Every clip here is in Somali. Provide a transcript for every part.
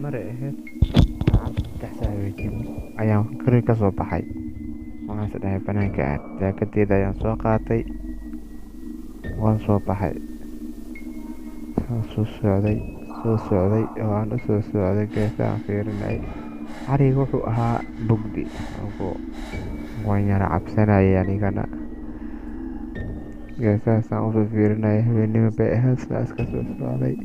maray ahayd 3 saac habeenimo ayaan guriga ka soo baxay. Waxaan is dhahay banaanka aad, jaakadeeda ayaan soo qaatay, waan soo baxay. Waan soo socday oo aan u soo socday geesaha fiirinay. Ariga wuxuu ahaa bugdi, waan yara cabsanayay anigana. Geesahaasaan u fiirinay, habeenimo bay ahayd, sidaas ka soo socday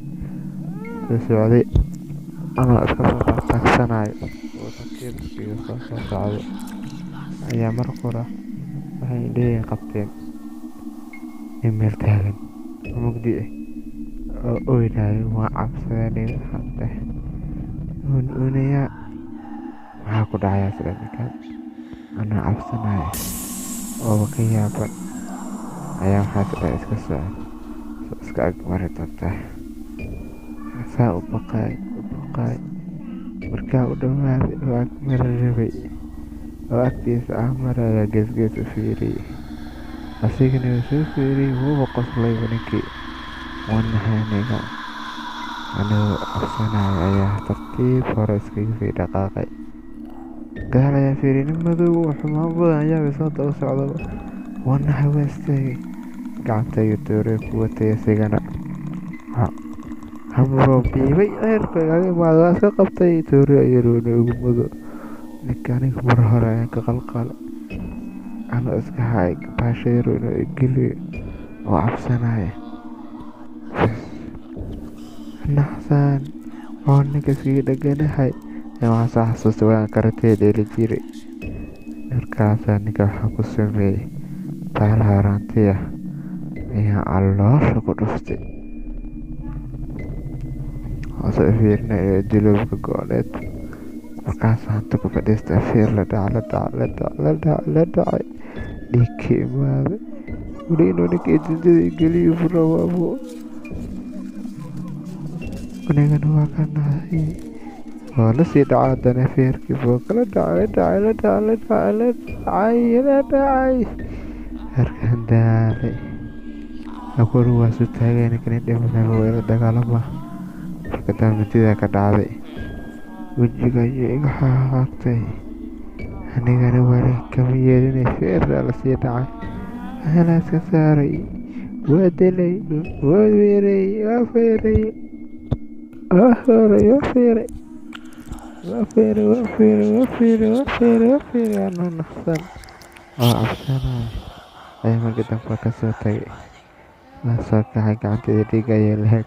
ama iska soo taagsanayo oo tartiib soo socdo ayaa mar qura waxay indhahayga qabteen nin meel taagan oo mugdi ah oo oynayo. Waan cabsaday, waxaan dhahay oynayaa maxaa ku dhacaya sida ninkan. Anaa cabsanayo oo ka yaaban ayaa waxaas dhahay iska socod iska ag mari doontaa. Saa u baqay markaa u dhawaaday oo ag mari rabay oo agtiisa maraya gees u fiiriyay. Asigana wuu soo fiiriyay, wuuba qoslay ninkii. Waan naxay aniga, anigoo cabsanayo ayaa tartiib hore iskaga sii dhaqaaqay. Gadaal ayaan fiiriyay, nin madow oo xumaan badan ayaa soo daba socdaba. Waan naxay, waan istaagay, gacanta ayuu toorey ku watay asigana. Hamuroo biibay eerka iga imaado, waan iska qabtay, toorey ayuuna ugu mudo. Ninka aniga mar hore ayaan ka qalqalay, anoo iska hay baashayro inuu igeliyo oo cabsanaya. Naxsan oo ninka iskaga dhaganahay waxaan soo xasuustay waan karatee dheeli jiray. Markaasaa ninka waxaa ku sameeyey bahal harantiya ayaan caloosha ku dhuftay. Waxaan fiirinay dilowga gooleed. Markaasaan inta ku fadhiistay fiir la dhacay dhiig ka imaaday. Weli inuu ninka jidada igeliyo burawaabo. Anigana waa ka naxay, waa la sii dhacay haddana feerkii buu kala dhacay. Harkaan daalay, akoon waa soo taagay, ninkan dhimanaya waa ila dagaalama. Marka midida ka dhacday, wejiga ayay iga xaaqtay. Anigana wali kama yeelin, feerna la sii dhacay. Waxaan iska saaray, waa dilay, waa weeray, waa feeray. Anoo naxsan oo cabsanayo ayaa markii dambe ka soo tagay. Waan soo kacay, gacanteeda dhiig ayay lahayd.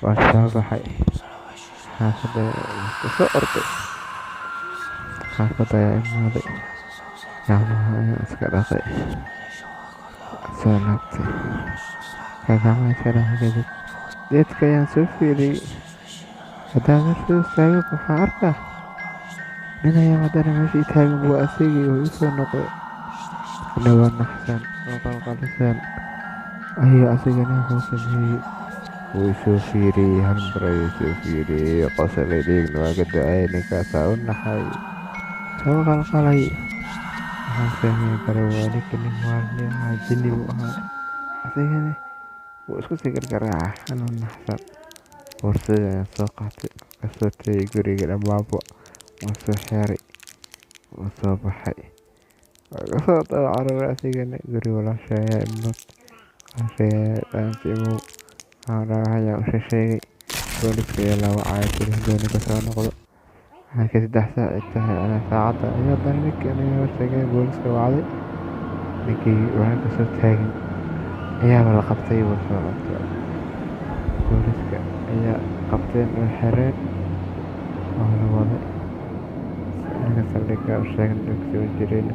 Waan soo baxay xaafadda, ku soo orday. Xaafadda ayaa imaaday, gacmaha ayaan iska dhaqay, soo laabtay. Gacmaha iska dhaqay kadib geedka ayaan soo fiiriyay. Haddana meesha istaago waxaan arkaa nin ayaa haddana meesha taagan, waa asigii oo ii soo noqday. Anagoo naxsan oo qalqalisan ayuu asigana wuxuu sameeyey, wuu i soo fiiriyay, hal mar ayuu soo fiiriyay, qosolay, dhiigna waa ka da'ay. Ninkaasaa u naxay, soo qalqalay. Waxaan sameyn karay waa ninka nin maalin ahaa, jinni buu ahaa. Asigana wuu isku sii gargaraaca anoo naxsan. Boorsada ayaan soo qaatay, ka soo tagay guriga dhammaanba. Waan soo xiray, waan soo baxay, waan ka soo daba cararay. Asigana guri walaashay ayaa imid, dhaantimo ayaan u sheegay. Booliska ayaa la wacay, hadduu ninka soo noqdo. Markay 3 saac tahay saacadda ayaa haddana ninkii aniga hortagay, booliska wacday. Ninkii waxaan ka soo taagin ayaaba la qabtay, wuu soo qabtay. Booliska ayaa qabteen oo xireen oo la waday. Aniga saldhigga u sheegay inuu soo jiray.